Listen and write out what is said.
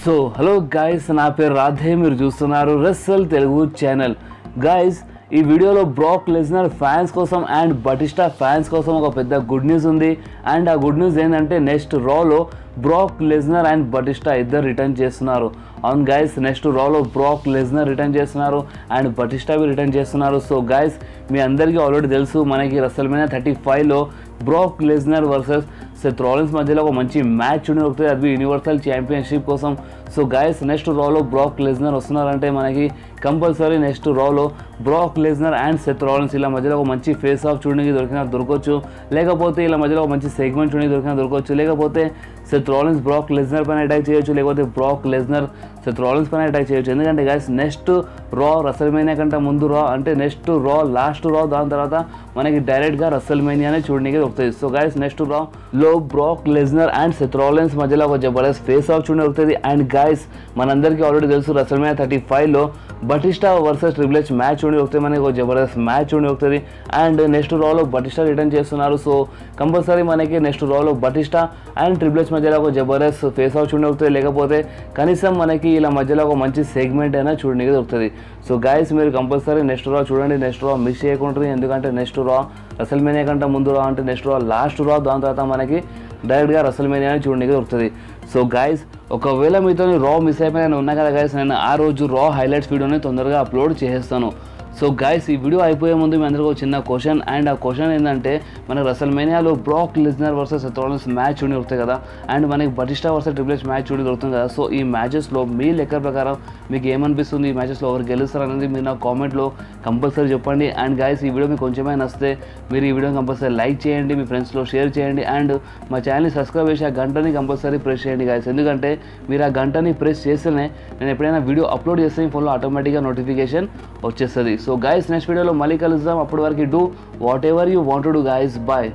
So hello guys, నా పేరు రాధే, మీరు చూస్తున్నారు రెస్సల్ తెలుగు ఛానల్. గైస్, ఈ వీడియోలో బ్రాక్ లెస్నర్ ఫ్యాన్స్ కోసం అండ్ బటిస్టా ఫ్యాన్స్ కోసం ఒక పెద్ద గుడ్ న్యూస్ ఉంది. అండ్ ఆ గుడ్ న్యూస్ ఏంటంటే నెక్స్ట్ రాలో బ్రాక్ లెస్నర్ అండ్ బటిస్టా ఇద్దరు రిటర్న్ చేస్తున్నారు. అవును గైస్, నెక్స్ట్ రాలో బ్రాక్ లెస్నర్ రిటర్న్ చేస్తున్నారు అండ్ బటిస్టా రిటర్న్ చేస్తున్నారు. సో గైస్, మీ అందరికీ ఆల్రెడీ తెలుసు, మనకి రెస్సల్మేనియా 35లో Brock Lesnar versus Seth Rollins మధ్యలో ఒక మంచి మ్యాచ్ ఉండి వస్తుంది, అది యూనివర్సల్ ఛాంపియన్షిప్ కోసం. సో గైస్, నెక్స్ట్ రాలో బ్రాక్ లెస్నర్ వస్తున్నారంటే మనకి కంపల్సరీ నెక్స్ట్ రాలో Brock Lesnar and Seth Rollins ఇలా మధ్యలో ఒక మంచి ఫేస్ ఆఫ్ చూడడానికి దొరకవచ్చు, లేకపోతే ఇలా మధ్యలో ఒక మంచి సెగ్మెంట్ చూడడానికి దొరకవచ్చు, లేకపోతే సెత్ రాలిన్స్ బ్రాక్ లెస్నర్ పైన అటాక్ చేయొచ్చు, లేకపోతే బ్రాక్ లెస్నర్ సెత్ రాలిన్స్ పైన అటాక్ చేయొచ్చు. ఎందుకంటే గైస్, నెక్స్ట్ రా రెస్సల్మేనియా కంటే ముందు రా అంటే నెక్స్ట్ రా లాస్ట్ రా, దాని తర్వాత మనకి డైరెక్ట్గా రెస్సల్మేనియానే చూడడానికి దొరుకుతుంది. సో గైస్, నెక్స్ట్ రా లో బ్రాక్ లెస్నర్ అండ్ సెత్ రాలిన్స్ మధ్యలో ఒక జబర్దస్త్ ఫేస్ ఆఫ్ చూడడానికి దొరుకుతుంది. అండ్ గైస్, మనందరికీ ఆల్రెడీ తెలుసు, రెస్సల్మేనియా 35లో Batista versus triple H match చూడడానికి దొరుకుతుంది, మనకి ఒక జబర్దస్త్ మ్యాచ్ చూడడానికి దొరుకుతుంది. అండ్ నెక్స్ట్ రాలో బటిస్టా రిటర్న్ చేస్తున్నారు. సో కంపల్సరీ మనకి నెక్స్ట్ రాలో బటిస్టా అండ్ ట్రిపుల్ హెచ్ మధ్యలో ఒక జబర్దస్త్ ఫేస్ ఆఫ్ చూడడానికి దొరుకుతుంది, లేకపోతే కనీసం మనకి ఇలా మధ్యలో ఒక మంచి సెగ్మెంట్ అయినా చూడడానికి దొరుకుతుంది. సో గైస్, మీరు కంపల్సరీ నెక్స్ట్ రా చూడండి, నెక్స్ట్ రా మిస్ చేయకుంటుంది. ఎందుకంటే నెక్స్ట్ రా రెస్సల్మేనియా కంటే ముందు రా అంటే నెక్స్ట్ రా లాస్ట్ రా, దాని తర్వాత మనకి డైరెక్ట్గా రెస్సల్మేనియాని చూడడానికి దొరుకుతుంది. సో గైస్, ఒకవేళ మీతో రా మిస్ అయిపోయిన ఉన్నా కదా గైస్, నేను ఆ రోజు రా హైలైట్స్ వీడియోని తొందరగా అప్లోడ్ చేసేస్తాను. సో గైస్, ఈ వీడియో అయిపోయే ముందు మీ అందరికీ ఒక చిన్న క్వశ్చన్. అండ్ ఆ క్వశ్చన్ ఏంటంటే, మనకి రెస్సల్మేనియాలో Brock Lesnar versus Seth Rollins match చూడి దొరుకుతాయి కదా, అండ్ మనకి Batista versus triple H match చూడి దొరుకుతుంది కదా. సో ఈ మ్యాచెస్లో మీ లెక్క ప్రకారం మీకు ఏమనిపిస్తుంది, ఈ మ్యాచెస్లో ఎవరు గెలుస్తారు అనేది మీరు నా కామెంట్లో కంపల్సరీ చెప్పండి. అండ్ గైస్, ఈ వీడియో మీకు కొంచెమే నచ్చితే మీరు ఈ వీడియోని కంపల్సరీ లైక్ చేయండి, మీ ఫ్రెండ్స్లో షేర్ చేయండి, అండ్ మా ఛానల్ని సబ్స్క్రైబ్ చేసి ఆ గంటని కంపల్సరీ ప్రెస్ చేయండి గైస్. ఎందుకంటే మీరు ఆ గంటని ప్రెస్ చేస్తేనే నేను ఎప్పుడైనా వీడియో అప్లోడ్ చేస్తే మీ ఫోన్లో ఆటోమేటిక్గా నోటిఫికేషన్ వచ్చేస్తుంది. సో గైస్, నెక్స్ట్ వీడియోలో మళ్ళీ కలుద్దాం. అప్పటి వరకు do whatever you want to do guys. Bye.